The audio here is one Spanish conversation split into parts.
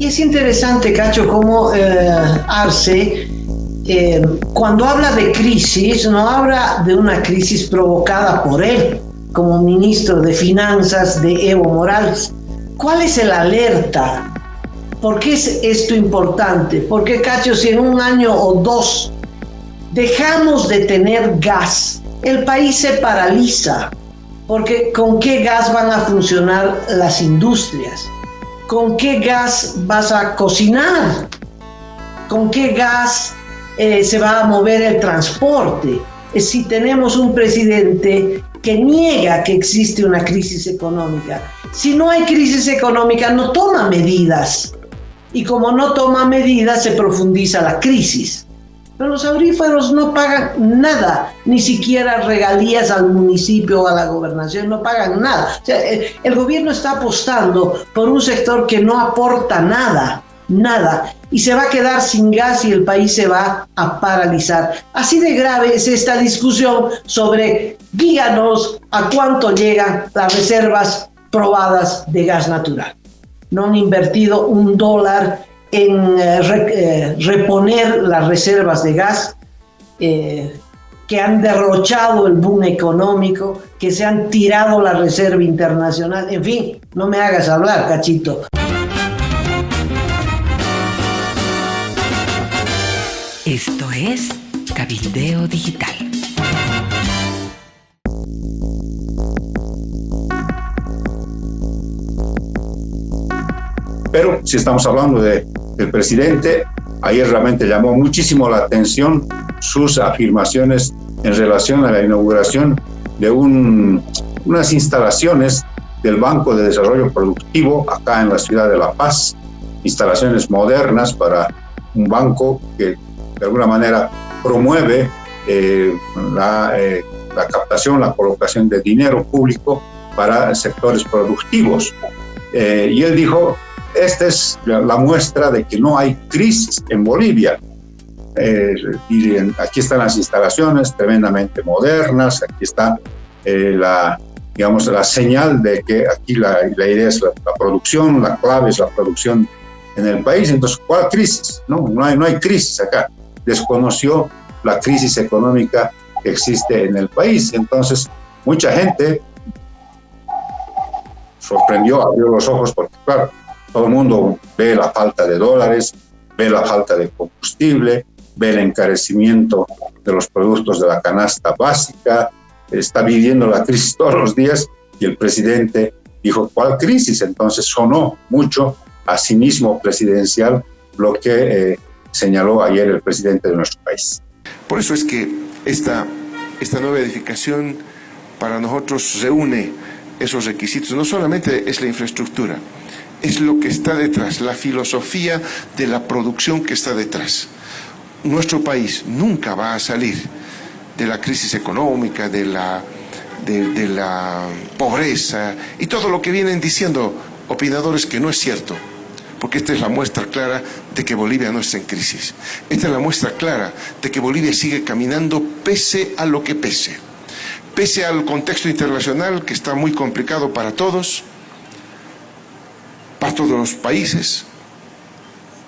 Y es interesante, Cacho, cómo Arce, cuando habla de crisis, no habla de una crisis provocada por él, como ministro de Finanzas de Evo Morales. ¿Cuál es el alerta? ¿Por qué es esto importante? Porque, Cacho, si en un año o dos dejamos de tener gas, el país se paraliza, porque ¿con qué gas van a funcionar las industrias? ¿Con qué gas vas a cocinar? ¿Con qué gas se va a mover el transporte? Si tenemos un presidente que niega que existe una crisis económica. Si no hay crisis económica, no toma medidas. Y como no toma medidas, se profundiza la crisis. Pero los auríferos no pagan nada, ni siquiera regalías al municipio o a la gobernación, no pagan nada. O sea, el gobierno está apostando por un sector que no aporta nada, y se va a quedar sin gas y el país se va a paralizar. Así de grave es esta discusión sobre, díganos a cuánto llegan las reservas probadas de gas natural. No han invertido $1 en reponer las reservas de gas, que han derrochado el boom económico, que se han tirado la reserva internacional. En fin, no me hagas hablar, Cachito. Esto es Cabildeo Digital. Pero si estamos hablando del presidente, ayer realmente llamó muchísimo la atención sus afirmaciones en relación a la inauguración de unas instalaciones del Banco de Desarrollo Productivo acá en la ciudad de La Paz, instalaciones modernas para un banco que de alguna manera promueve la captación, la colocación de dinero público para sectores productivos. Y él dijo, esta es la muestra de que no hay crisis en Bolivia. Y aquí están las instalaciones tremendamente modernas, aquí está la señal de que aquí la idea es la producción, la clave es la producción en el país. Entonces, ¿cuál crisis? No hay crisis acá. Desconoció la crisis económica que existe en el país. Entonces, mucha gente sorprendió, abrió los ojos, porque claro, todo el mundo ve la falta de dólares, ve la falta de combustible, ve el encarecimiento de los productos de la canasta básica, está viviendo la crisis todos los días, y el presidente dijo, ¿cuál crisis? Entonces sonó mucho a cinismo presidencial lo que señaló ayer el presidente de nuestro país. Por eso es que esta nueva edificación para nosotros reúne esos requisitos. No solamente es la infraestructura, es lo que está detrás, la filosofía de la producción que está detrás. Nuestro país nunca va a salir de la crisis económica, de la pobreza y todo lo que vienen diciendo opinadores, que no es cierto. Porque esta es la muestra clara de que Bolivia no está en crisis. Esta es la muestra clara de que Bolivia sigue caminando pese a lo que pese. Pese al contexto internacional que está muy complicado para todos los países,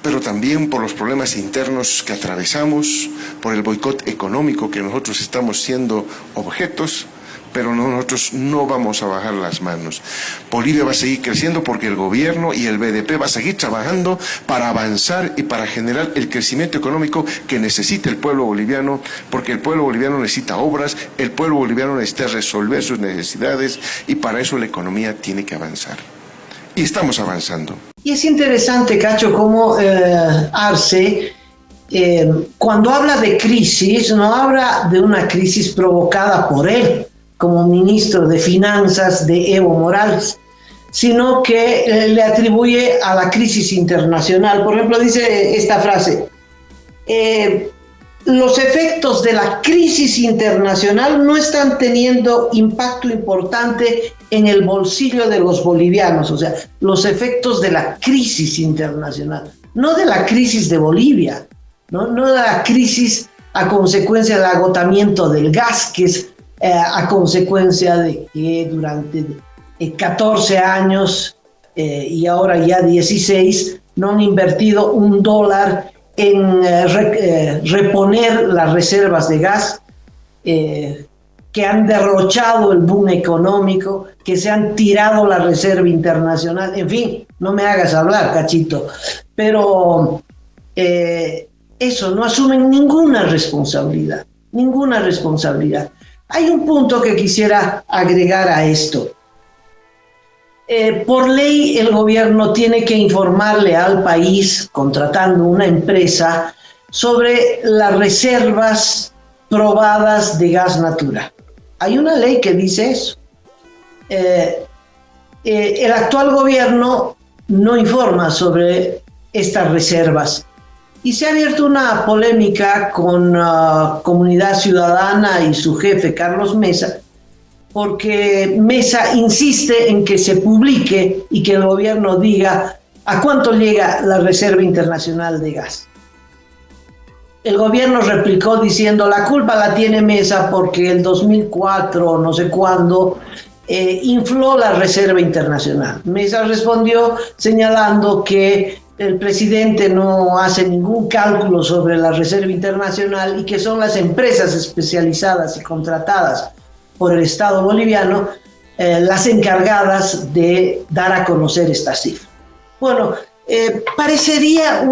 pero también por los problemas internos que atravesamos, por el boicot económico que nosotros estamos siendo objetos. Pero nosotros no vamos a bajar las manos. Bolivia va a seguir creciendo porque el gobierno y el BDP va a seguir trabajando para avanzar y para generar el crecimiento económico que necesita el pueblo boliviano, porque el pueblo boliviano necesita obras, el pueblo boliviano necesita resolver sus necesidades, y para eso la economía tiene que avanzar. Y estamos avanzando. Y es interesante, Cacho, cómo Arce, cuando habla de crisis, no habla de una crisis provocada por él, como ministro de Finanzas de Evo Morales, sino que le atribuye a la crisis internacional. Por ejemplo, dice esta frase, los efectos de la crisis internacional no están teniendo impacto importante en el bolsillo de los bolivianos, o sea, los efectos de la crisis internacional, no de la crisis de Bolivia, no de la crisis a consecuencia del agotamiento del gas, que es a consecuencia de que durante 14 años y ahora ya 16 no han invertido $1 en reponer las reservas de gas, que han derrochado el boom económico, que se han tirado la reserva internacional, en fin, no me hagas hablar, Cachito, pero eso, no asumen ninguna responsabilidad. Hay un punto que quisiera agregar a esto. Por ley, el gobierno tiene que informarle al país, contratando una empresa, sobre las reservas probadas de gas natural. Hay una ley que dice eso. El actual gobierno no informa sobre estas reservas. Y se ha abierto una polémica con Comunidad Ciudadana y su jefe, Carlos Mesa, porque Mesa insiste en que se publique y que el gobierno diga a cuánto llega la Reserva Internacional de Gas. El gobierno replicó diciendo la culpa la tiene Mesa porque el 2004, no sé cuándo, infló la Reserva Internacional. Mesa respondió señalando que el presidente no hace ningún cálculo sobre la Reserva Internacional y que son las empresas especializadas y contratadas por el Estado boliviano las encargadas de dar a conocer esta cifra. Bueno, parecería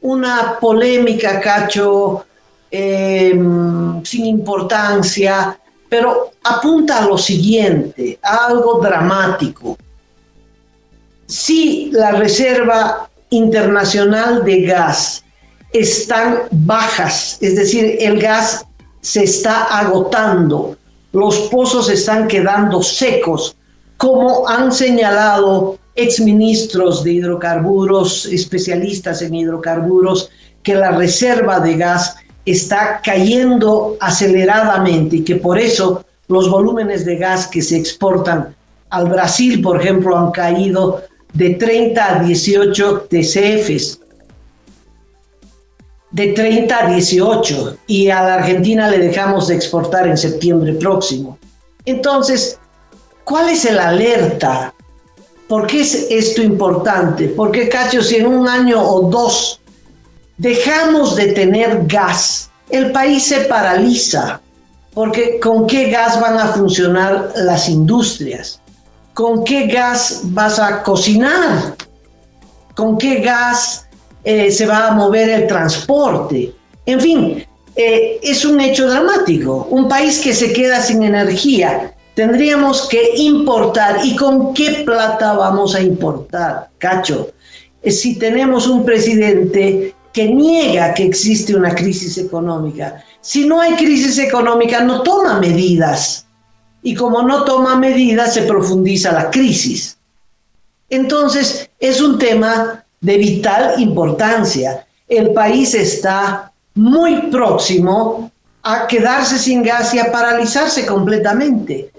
una polémica, Cacho, sin importancia, pero apunta a lo siguiente, a algo dramático. Si la Reserva Internacional de Gas están bajas, es decir, el gas se está agotando, los pozos están quedando secos, como han señalado exministros de hidrocarburos, especialistas en hidrocarburos, que la reserva de gas está cayendo aceleradamente y que por eso los volúmenes de gas que se exportan al Brasil, por ejemplo, han caído de 30 a 18 TCFs, de 30 a 18, y a la Argentina le dejamos de exportar en septiembre próximo. Entonces, ¿cuál es el alerta? ¿Por qué es esto importante? Porque, Cacho, si en un año o dos dejamos de tener gas, el país se paraliza, porque ¿con qué gas van a funcionar las industrias? ¿Con qué gas vas a cocinar? ¿Con qué gas se va a mover el transporte? En fin, es un hecho dramático. Un país que se queda sin energía, tendríamos que importar. ¿Y con qué plata vamos a importar, Cacho? Si tenemos un presidente que niega que existe una crisis económica. Si no hay crisis económica, no toma medidas. Y como no toma medidas, se profundiza la crisis. Entonces, es un tema de vital importancia. El país está muy próximo a quedarse sin gas y a paralizarse completamente.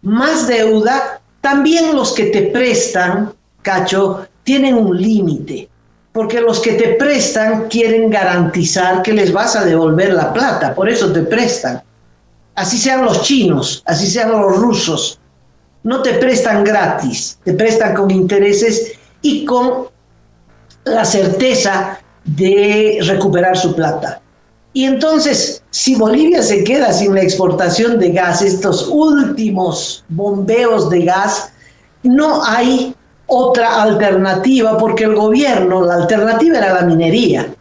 Más deuda, también los que te prestan, Cacho, tienen un límite, porque los que te prestan quieren garantizar que les vas a devolver la plata, por eso te prestan. Así sean los chinos, así sean los rusos, no te prestan gratis, te prestan con intereses y con la certeza de recuperar su plata. Y entonces, si Bolivia se queda sin la exportación de gas, estos últimos bombeos de gas, no hay otra alternativa, porque el gobierno, la alternativa era la minería,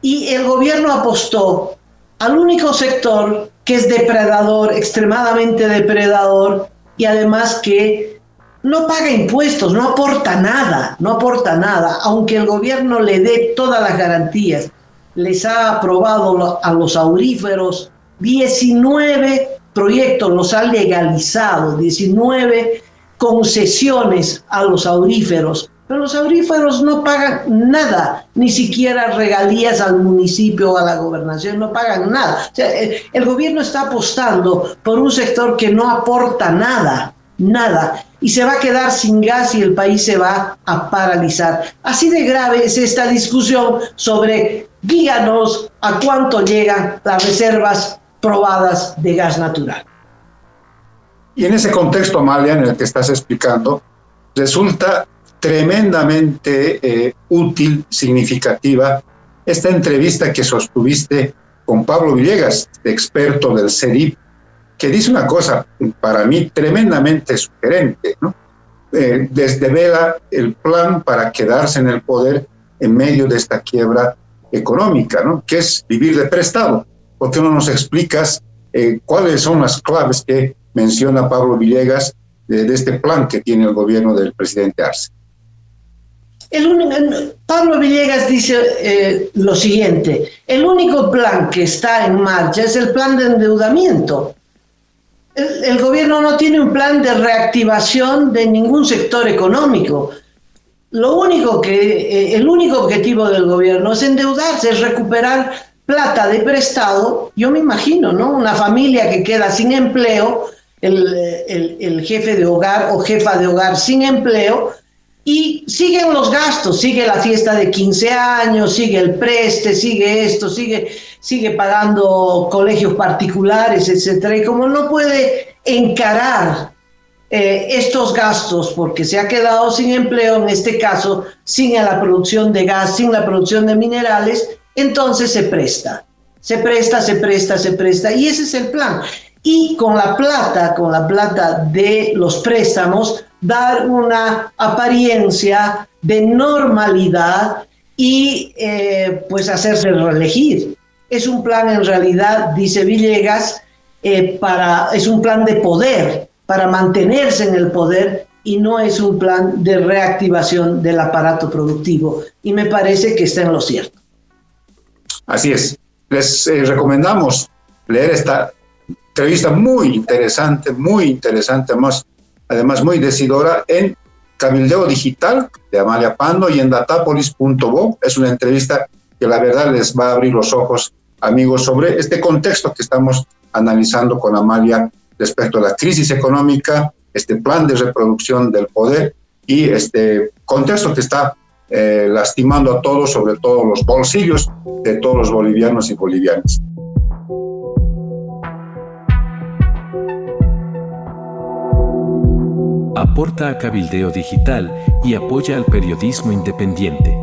y el gobierno apostó al único sector que es depredador, extremadamente depredador, y además que no paga impuestos, no aporta nada, aunque el gobierno le dé todas las garantías. Les ha aprobado a los auríferos 19 proyectos, los ha legalizado, 19 concesiones a los auríferos, pero los auríferos no pagan nada, ni siquiera regalías al municipio o a la gobernación, no pagan nada. O sea, el gobierno está apostando por un sector que no aporta nada, y se va a quedar sin gas y el país se va a paralizar. Así de grave es esta discusión sobre, díganos a cuánto llegan las reservas probadas de gas natural. Y en ese contexto, Amalia, en el que estás explicando, resulta tremendamente útil, significativa, esta entrevista que sostuviste con Pablo Villegas, experto del CEDIP, que dice una cosa para mí tremendamente sugerente, ¿no? Desvela el plan para quedarse en el poder en medio de esta quiebra económica, ¿no? Que es vivir de prestado. ¿Por qué no nos explicas cuáles son las claves que menciona Pablo Villegas de este plan que tiene el gobierno del presidente Arce? Pablo Villegas dice lo siguiente: el único plan que está en marcha es el plan de endeudamiento. El gobierno no tiene un plan de reactivación de ningún sector económico. El único objetivo del gobierno es endeudarse, es recuperar plata de prestado. Yo me imagino, ¿no? Una familia que queda sin empleo, el jefe de hogar o jefa de hogar sin empleo, y siguen los gastos, sigue la fiesta de 15 años, sigue el preste, sigue esto, sigue pagando colegios particulares, etcétera. Y como no puede encarar estos gastos porque se ha quedado sin empleo, en este caso sin la producción de gas, sin la producción de minerales, entonces se presta, y ese es el plan. Y con la plata de los préstamos, dar una apariencia de normalidad y pues hacerse reelegir. Es un plan, en realidad, dice Villegas, es un plan de poder, para mantenerse en el poder, y no es un plan de reactivación del aparato productivo. Y me parece que está en lo cierto. Así es. Les recomendamos leer esta entrevista muy interesante, además muy decidora, en Cabildeo Digital de Amalia Pando y en datapolis.bo. Es una entrevista que la verdad les va a abrir los ojos, amigos, sobre este contexto que estamos analizando con Amalia respecto a la crisis económica, este plan de reproducción del poder y este contexto que está lastimando a todos, sobre todo los bolsillos de todos los bolivianos y bolivianas. Aporta a Cabildeo Digital y apoya al periodismo independiente.